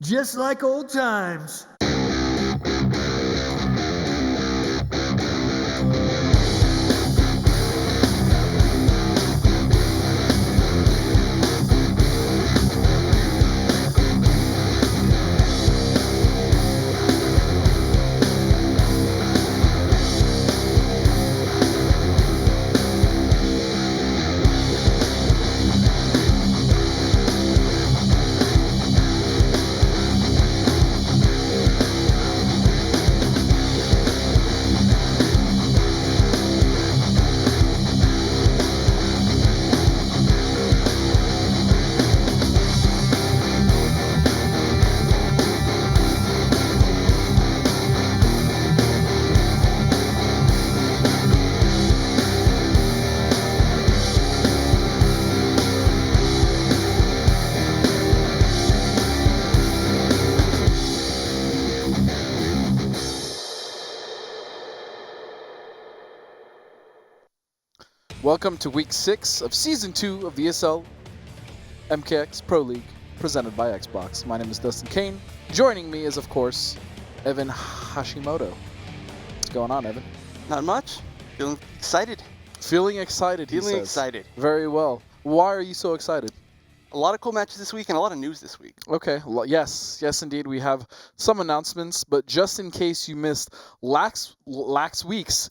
Just like old times. Welcome to Week 6 of Season 2 of the ESL MKX Pro League, presented by Xbox. My name is Dustin Kane. Joining me is, of course, Evan Hashimoto. What's going on, Evan? Not much. Feeling excited. Feeling excited, he Feeling says. excited. Very well. Why are you so excited? A lot of cool matches this week and a lot of news this week. Okay, yes, indeed. We have some announcements, but just in case you missed lax week's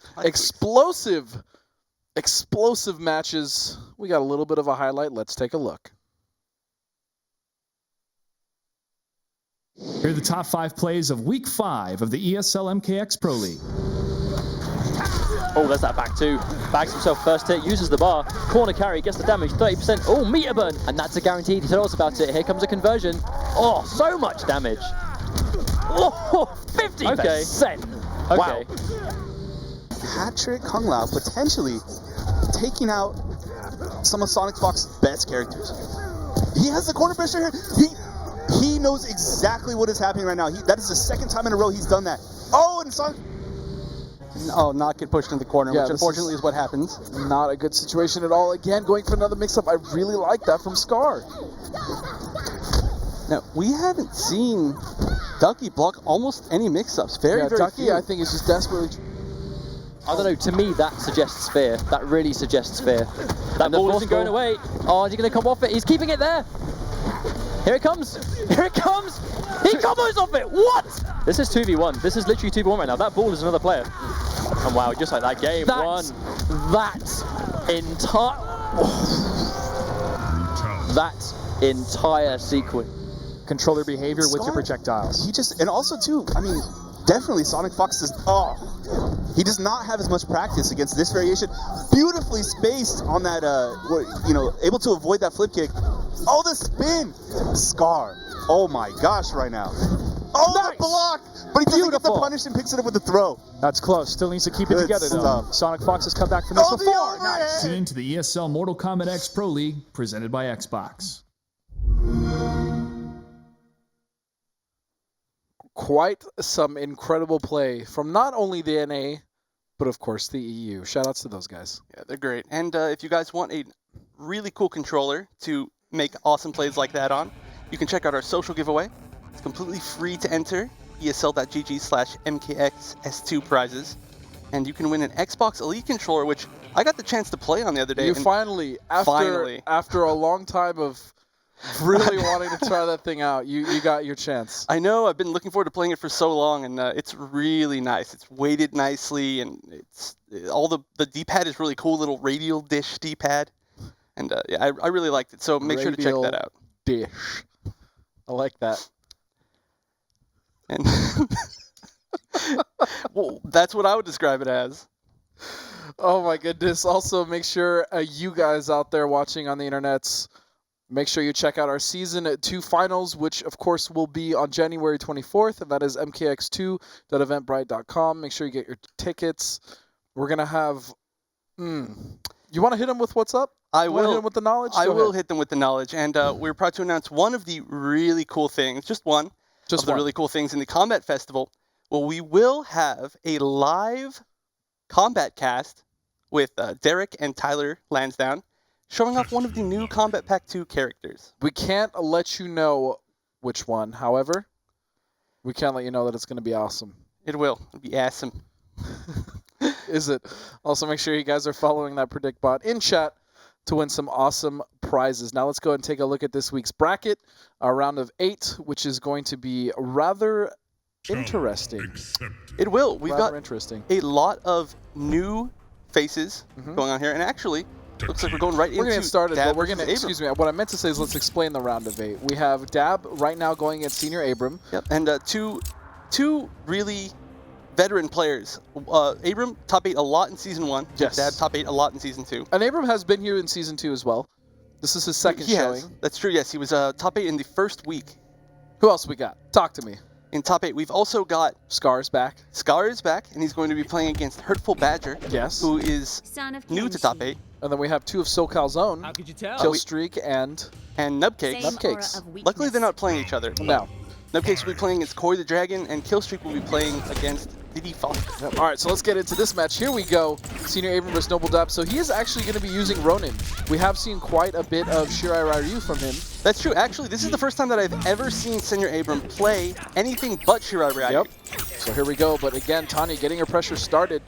explosive matches, we got a little bit of a highlight. Let's take a look. Here are the top 5 plays of Week 5 of the ESL MKX Pro League. Oh, there's that back two. Bags himself first hit, uses the bar. Corner carry, gets the damage, 30%. Oh, meter burn. And that's a guaranteed. He told us about it. Here comes a conversion. Oh, so much damage. Oh, 50%. Okay. Wow. Patrick Kung Lao potentially taking out some of Sonic Fox's best characters. He has the corner pressure here. He knows exactly what is happening right now. That is the second time in a row he's done that. Oh, and Sonic... Oh, not get pushed into the corner, Yeah, which unfortunately is what happens. Not a good situation at all. Again, going for another mix-up. I really like that from Scar. Now, we haven't seen Ducky block almost any mix-ups. Very Ducky, few. I think, is just desperately... I don't know, to me that suggests fear. That really suggests fear. That ball isn't going away. Oh, is he going to come off it? He's keeping it there. Here it comes. Here it comes. He combos off it. What? This is 2v1. This is literally 2v1 right now. That ball is another player. And wow, just like that, game one. That entire sequence. Controller behavior with your Scar, projectiles. He just, and also too, I mean, definitely Sonic Fox he does not have as much practice against this variation. Beautifully spaced on that, able to avoid that flip kick. Oh, the spin! Scar. Oh my gosh, right now. Oh, Nice. the block! But he doesn't get the Beautiful. punish and picks it up with the throw. That's close. Still needs to keep it Good together, though. stuff. Sonic Fox has come back from this Oh, the before. overhead. Tune into the ESL Mortal Kombat X Pro League, presented by Xbox. Quite some incredible play from not only the NA, but of course the EU. Shoutouts to those guys. Yeah, they're great. And if you guys want a really cool controller to make awesome plays like that on, you can check out our social giveaway. It's completely free to enter. ESL.gg/MKXS2 prizes. And you can win an Xbox Elite controller, which I got the chance to play on the other day. You and finally, after a long time of really wanting to try that thing out, you got your chance. I know, I've been looking forward to playing it for so long, and it's really nice. It's weighted nicely, and the D-pad is really cool, little radial dish D-pad. And I really liked it, so make sure to check that out. Dish. I like that. And well, that's what I would describe it as. Oh my goodness. Also, make sure you guys out there watching on the internets, make sure you check out our Season 2 finals, which of course will be on January 24th, and that is mkx2.eventbrite.com. Make sure you get your tickets. We're going to have... You want to hit them with what's up? I You wanna will. hit them with the knowledge? I Go will ahead. hit them with the knowledge, and we're proud to announce one of the really cool things, just one of the really cool things in the Kombat Festival. Well, we will have a live Kombat cast with Derek and Tyler Lansdowne showing off one of the new Kombat Pack 2 characters. We can't let you know which one. However, we can't let you know that it's going to be awesome. It will. It'll be awesome. Is it? Also, make sure you guys are following that Predict bot in chat to win some awesome prizes. Now let's go and take a look at this week's bracket, our round of 8, which is going to be rather interesting. It will. We've Rather got interesting. a lot of new faces going on here, and actually, looks like we're going right We're into going to get started, Dab but we're going to, versus Abram. excuse me, what I meant to say is let's explain the round of 8. We have Dab right now going against SenorAbram. Yep, and two really veteran players. Abram top 8 a lot in Season 1. Yes. Dab top 8 a lot in Season 2. And Abram has been here in Season 2 as well. This is his second He showing. has. That's true, yes. He was top 8 in the first week. Who else we got? Talk to me. In top 8, we've also got Scar's back. Scar is back, and he's going to be playing against Hurtful Badger, Yes. who is Son of new to top 8, And then we have 2 of SoCal's own. How could you tell? Killstreak and and Nubcakes. Same Nubcakes. aura of weakness. Luckily, they're not playing each other. no. Nubcakes will be playing against Corey the Dragon, and Killstreak will be playing against Diddy Foster. All right, so let's get into this match. Here we go. SenorAbram versus Noble Dab. So he is actually going to be using Ronin. We have seen quite a bit of Shirai Ryu from him. That's true. Actually, this is the first time that I've ever seen SenorAbram play anything but Shirai Ryu. Yep. So here we go. But again, Tanya getting her pressure started.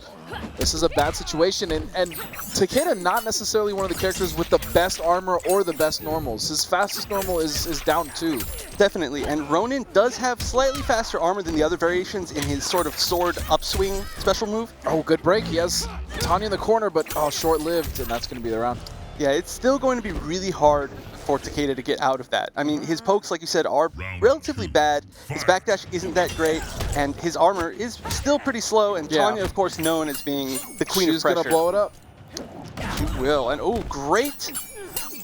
This is a bad situation. And Takeda not necessarily one of the characters with the best armor or the best normals. His fastest normal is down 2. Definitely. And Ronin does have slightly faster armor than the other variations in his sort of sword upswing special move. Oh, good break. He has Tanya in the corner, but short-lived, and that's going to be the round. Yeah, it's still going to be really hard for Takeda to get out of that. I mean, his pokes, like you said, are relatively bad. His backdash isn't that great, and his armor is still pretty slow. And Yeah. Tanya, of course, known as being the queen She's of pressure. going to blow it up. She will. And oh, great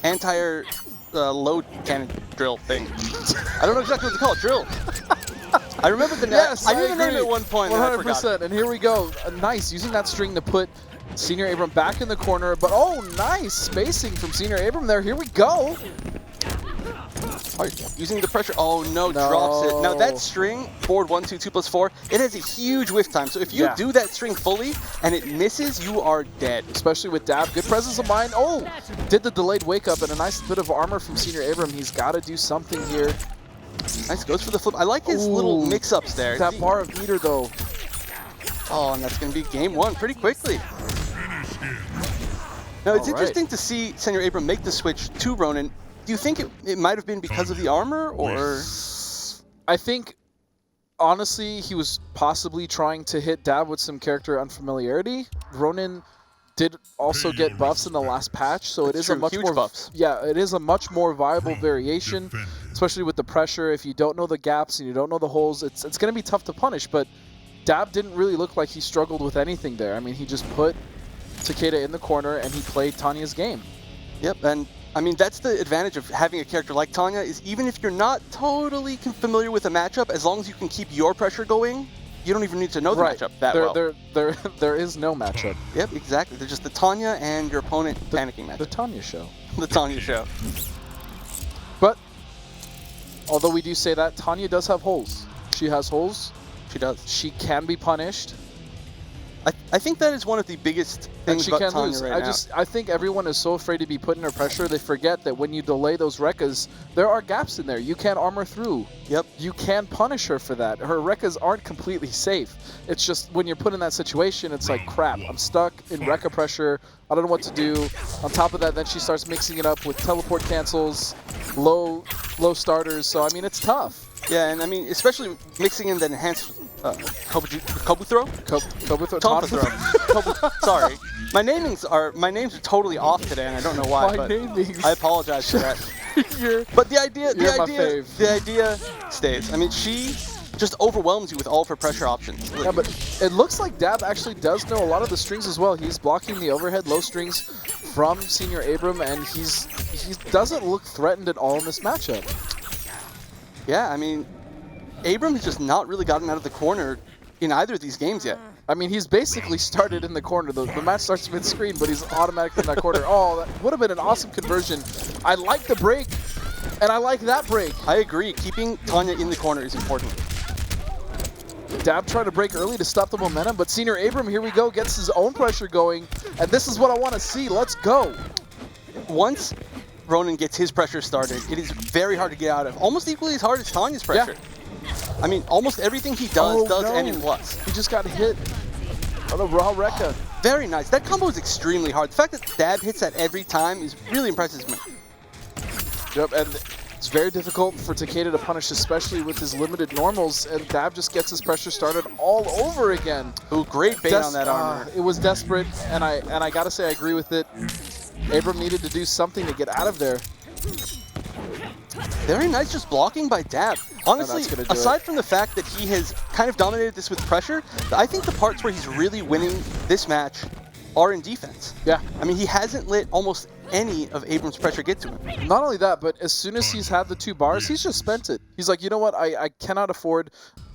anti-air load cannon drill thing. I don't know exactly what to call it. Drill. I remember the name. Yes, I knew the name agree. at one point. and I forgot. 100%. And here we go. Nice. Using that string to put SenorAbram back in the corner. But nice spacing from SenorAbram there. Here we go. Using the pressure. Oh no, No. drops it. Now that string, forward 1, 2, 2 plus 4, it has a huge whiff time. So if you Yeah. do that string fully and it misses, you are dead. Especially with Dab. Good presence of mind. Oh, did the delayed wake up and a nice bit of armor from SenorAbram. He's got to do something here. Nice, goes for the flip. I like his Ooh, little mix-ups there. That bar of meter though. Oh, and that's going to be game 1 pretty quickly. Now it's All right. interesting to see SenorAbram make the switch to Ronin. Do you think it might have been because of the armor, or? I think, honestly, he was possibly trying to hit Dab with some character unfamiliarity. Ronin did also get buffs in the last patch, so it That's is a true, much huge more buffs. Yeah, it is a much more viable variation, especially with the pressure. If you don't know the gaps and you don't know the holes, it's going to be tough to punish. But Dab didn't really look like he struggled with anything there. I mean, he just put Takeda in the corner and he played Tanya's game. Yep, and I mean, that's the advantage of having a character like Tanya, is even if you're not totally familiar with a matchup, as long as you can keep your pressure going, you don't even need to know the matchup that well. There is no matchup. Yep, exactly. There's just the Tanya and your opponent panicking The matchup. Tanya show. The Tanya show. But, although we do say that, Tanya does have holes. She has holes. She does. She can be punished. I think that is one of the biggest And things she about can Tanya lose. right now. I think everyone is so afraid to be put under pressure, they forget that when you delay those Rekkas, there are gaps in there. You can't armor through. Yep. You can punish her for that. Her Rekkas aren't completely safe. It's just when you're put in that situation, it's like, crap, I'm stuck in Rekka pressure. I don't know what to do. On top of that, then she starts mixing it up with teleport cancels, low starters. So, I mean, it's tough. Yeah, and I mean, especially mixing in that enhanced Kobu throw? Kobu throw? Taunt Taunt throw. Sorry. My names are totally off today, and I don't know why. My but namings. I apologize for that. You're But the idea my idea stays. I mean, she just overwhelms you with all of her pressure options. Yeah, but it looks like Dab actually does know a lot of the strings as well. He's blocking the overhead low strings from SenorAbram, and he doesn't look threatened at all in this matchup. Yeah, I mean, Abram has just not really gotten out of the corner in either of these games yet. I mean, he's basically started in the corner. The match starts mid-screen, but he's automatically in that corner. Oh, that would have been an awesome conversion. I like the break, and I like that break. I agree. Keeping Tanya in the corner is important. Dab tried to break early to stop the momentum, but SenorAbram, here we go, gets his own pressure going, and this is what I want to see. Let's go. Once Ronan gets his pressure started, it is very hard to get out of. Almost equally as hard as Tanya's pressure. I mean, almost everything he does and in plus. He just got hit on a raw Rekka. Very nice. That combo is extremely hard. The fact that Dab hits that every time is really impressive to me. Yep, and it's very difficult for Takeda to punish, especially with his limited normals, and Dab just gets his pressure started all over again. Ooh, great bait on that armor. It was desperate, and I gotta say I agree with it. Abram needed to do something to get out of there. Very nice just blocking by Dab. Honestly, aside from the fact that he has kind of dominated this with pressure, I think the parts where he's really winning this match are in defense. Yeah. I mean, he hasn't let almost any of Abram's pressure get to him. Not only that, but as soon as he's had the 2 bars, he's just spent it. He's like, you know what, I cannot afford,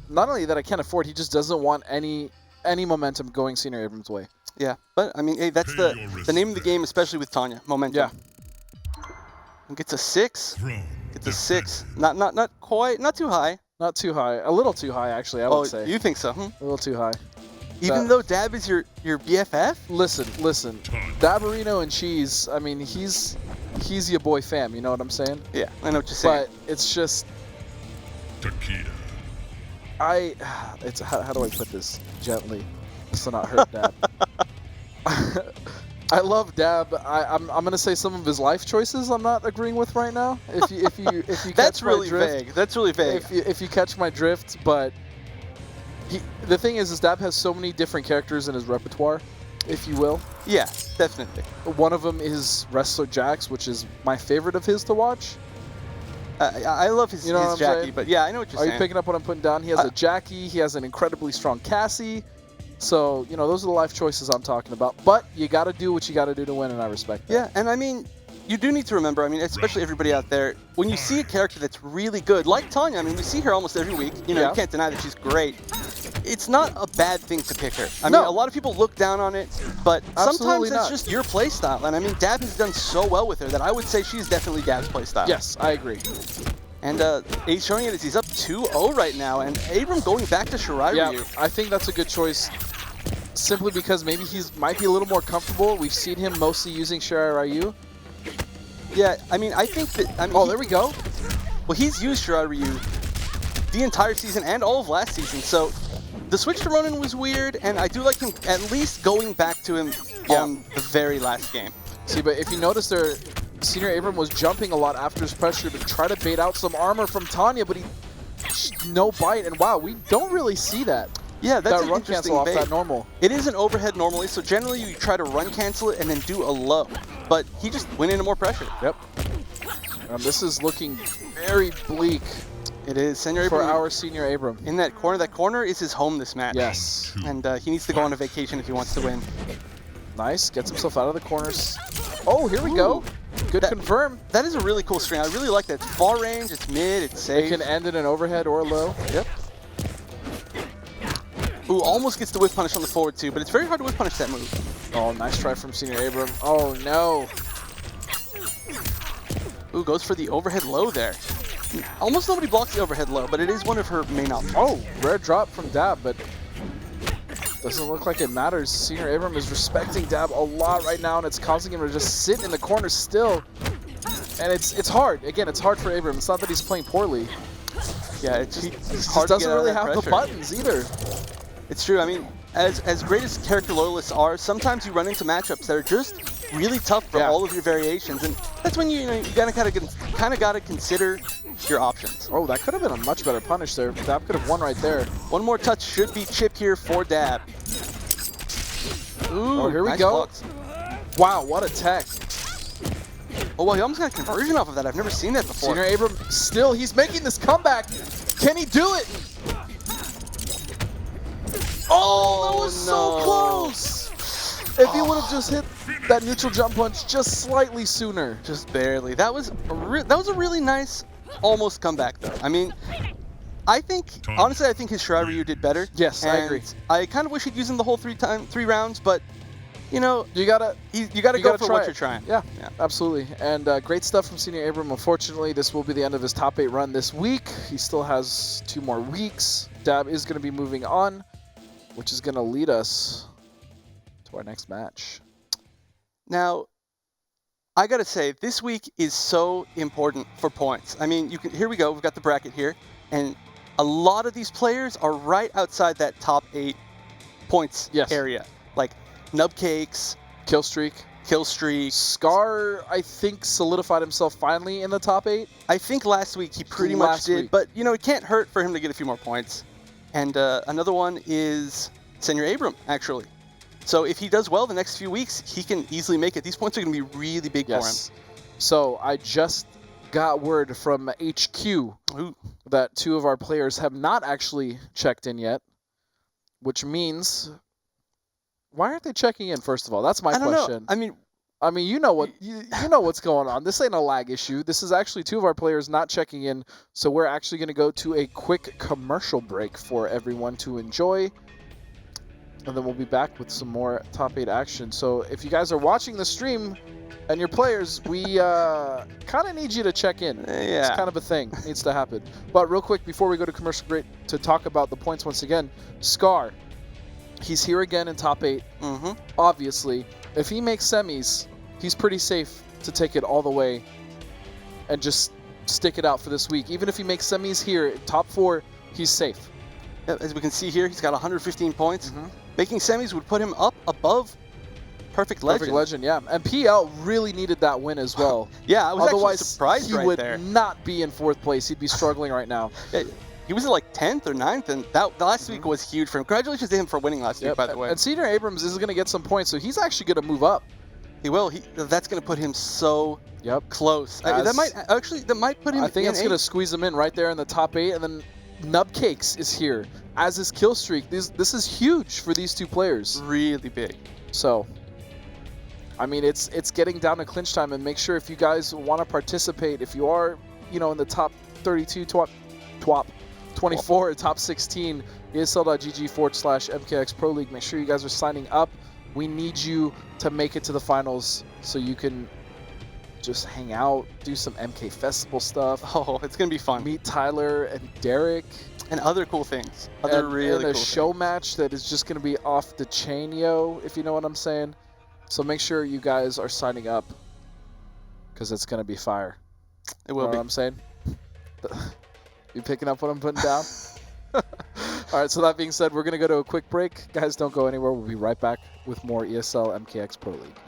not only that I can't afford, he just doesn't want any momentum going SenorAbram's way. Yeah, but I mean, hey, that's the name of the game, especially with Tanya, momentum. Yeah. And gets a 6. Gets a 6. Not quite, not too high. Not too high. A little too high, actually, I would say. You think so? A little too high. Even though Dab is your BFF? Listen. Dabarino and Cheese, I mean, he's your boy fam, you know what I'm saying? Yeah, I know what you're saying. But it's just... how do I put this gently to not hurt Dab? I love Dab. I'm gonna say some of his life choices I'm not agreeing with right now. If you That's catch really my drift, vague. That's really vague. If you catch my drift, but the thing is Dab has so many different characters in his repertoire, if you will. Yeah, definitely. One of them is Wrestler Jax, which is my favorite of his to watch. I love his Jackie, but yeah, I know what you're saying. Are you picking up what I'm putting down? He has a Jackie. He has an incredibly strong Cassie. So, you know, those are the life choices I'm talking about. But you got to do what you got to do to win, and I respect that. Yeah, and I mean, you do need to remember, I mean, especially everybody out there, when you see a character that's really good, like Tanya, I mean, we see her almost every week. You know, you can't deny that she's great. It's not a bad thing to pick her. I mean, a lot of people look down on it, but sometimes it's just your playstyle. And I mean, Dab has done so well with her that I would say she's definitely Dab's playstyle. Yes, I agree. And he's showing it as he's up 2-0 right now, and Abram going back to Shirai Yeah, Ryu. I think that's a good choice, simply because maybe might be a little more comfortable. We've seen him mostly using Shirai Ryu. Yeah, I mean, I think that... I mean, oh, there we go. Well, he's used Shirai Ryu the entire season and all of last season, so the switch to Ronin was weird, and I do like him at least going back to him on the very last game. See, but if you notice there, SenorAbram was jumping a lot after his pressure to try to bait out some armor from Tanya, but no bite, and wow, we don't really see that. Yeah, that's that an run interesting cancel bait. off that normal. It is an overhead normally, so generally you try to run cancel it and then do a low, but he just went into more pressure. Yep. This is looking very bleak. It is. SenorAbram for our SenorAbram. In that corner. That corner is his home this match. Yes. And he needs to go on a vacation if he wants to win. Nice. Gets himself out of the corners. Oh, here we go. Good confirm. That is a really cool string. I really like that. It's far range, it's mid, it's safe. It can end in an overhead or a low. Yep. Ooh, almost gets the whiff punish on the forward too, but it's very hard to whiff punish that move. Oh, nice try from SenorAbram. Oh, no. Ooh, goes for the overhead low there. Almost nobody blocks the overhead low, but it is one of her main options. Oh, rare drop from Dab, but doesn't look like it matters. SenorAbram is respecting Dab a lot right now, and it's causing him to just sit in the corner still. And it's hard. Again, it's hard for Abram. It's not that he's playing poorly. Yeah, it's just he hard doesn't to get really out of have that the pressure. buttons either. It's true. I mean, as great as character loyalists are, sometimes you run into matchups that are just really tough for all of your variations, and that's when you kind of gotta consider your options. Oh, that could have been a much better punish there. Dab could have won right there. One more touch should be chip here for Dab. Ooh, oh, here we nice go. blocks. Wow, what a tech. Oh, well, he almost got a conversion off of that. I've never seen that before. SenorAbram still, he's making this comeback. Can he do it? Oh, that was so close. If he would have just hit that neutral jump punch just slightly sooner. Just barely. That was a really nice almost comeback, though. I mean, honestly, I think his Shirai Ryu did better. Yes, I agree. I kind of wish he'd used him the whole three rounds, but you know, you gotta go for what you're trying. Yeah, absolutely. And great stuff from SenorAbram. Unfortunately, this will be the end of his top 8 run this week. He still has 2 more weeks. Dab is going to be moving on, which is going to lead us to our next match. Now, I gotta say, this week is so important for points. I mean, here we go. We've got the bracket here, and a lot of these players are right outside that top 8 points area. Like MKX, Killstreak. Scar, I think, solidified himself finally in the top 8. I think last week he pretty much did, but you know, it can't hurt for him to get a few more points. And another one is SenorAbram, actually. So if he does well the next few weeks, he can easily make it. These points are going to be really big for him. So I just got word from HQ that 2 of our players have not actually checked in yet, which means, why aren't they checking in? First of all, that's my question. I mean, you know what you know what's going on. This ain't a lag issue. This is actually 2 of our players not checking in. So we're actually going to go to a quick commercial break for everyone to enjoy. And then we'll be back with some more top 8 action. So if you guys are watching the stream and your players, we kind of need you to check in. It's kind of a thing. It needs to happen. But real quick, before we go to commercial break, to talk about the points once again, Scar, he's here again in top 8. Obviously, if he makes semis, he's pretty safe to take it all the way and just stick it out for this week. Even if he makes semis here, top 4, he's safe. As we can see here, he's got 115 points. Making semis would put him up above Perfect Legend. Perfect Legend, yeah. And PL really needed that win as well. Yeah, I was Otherwise, actually surprised he would not be in 4th place. He'd be struggling right now. He was at like 10th or 9th, and that last week was huge for him. Congratulations to him for winning last week, by the way. And SenorAbram is going to get some points, so he's actually going to move up. He will. That's going to put him so close. That might put him. I think it's going to squeeze him in right there in the top 8, and then MKX is here, as is Killstreak. This is huge for these 2 players. Really big. So, I mean, it's getting down to clinch time, and make sure if you guys want to participate, if you are, in the top 32, top 24, top 16, ESL.gg/MKX Pro League. Make sure you guys are signing up. We need you to make it to the finals so you can just hang out, do some MK Festival stuff. Oh, it's going to be fun. Meet Tyler and Derek. And other cool things. And a show match that is just going to be off the chain, if you know what I'm saying. So make sure you guys are signing up because it's going to be fire. It will be. You know what I'm saying? You picking up what I'm putting down? All right, so that being said, we're going to go to a quick break. Guys, don't go anywhere. We'll be right back with more ESL MKX Pro League.